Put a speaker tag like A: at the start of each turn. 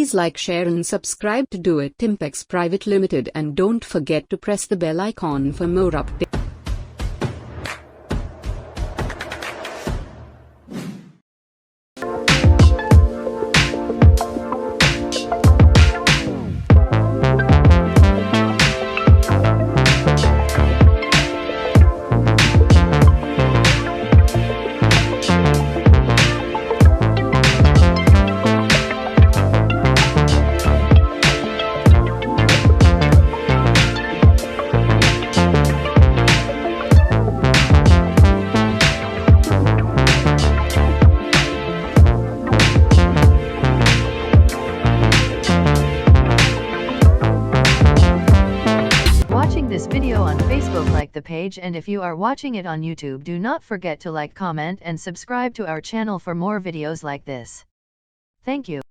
A: Please like, share and subscribe to Doit Impex Private Limited, and don't forget to press the bell icon for more updates.
B: This video on Facebook, like the page, and if you are watching it on YouTube, do not forget to like, comment and subscribe to our channel for more videos like this. Thank you.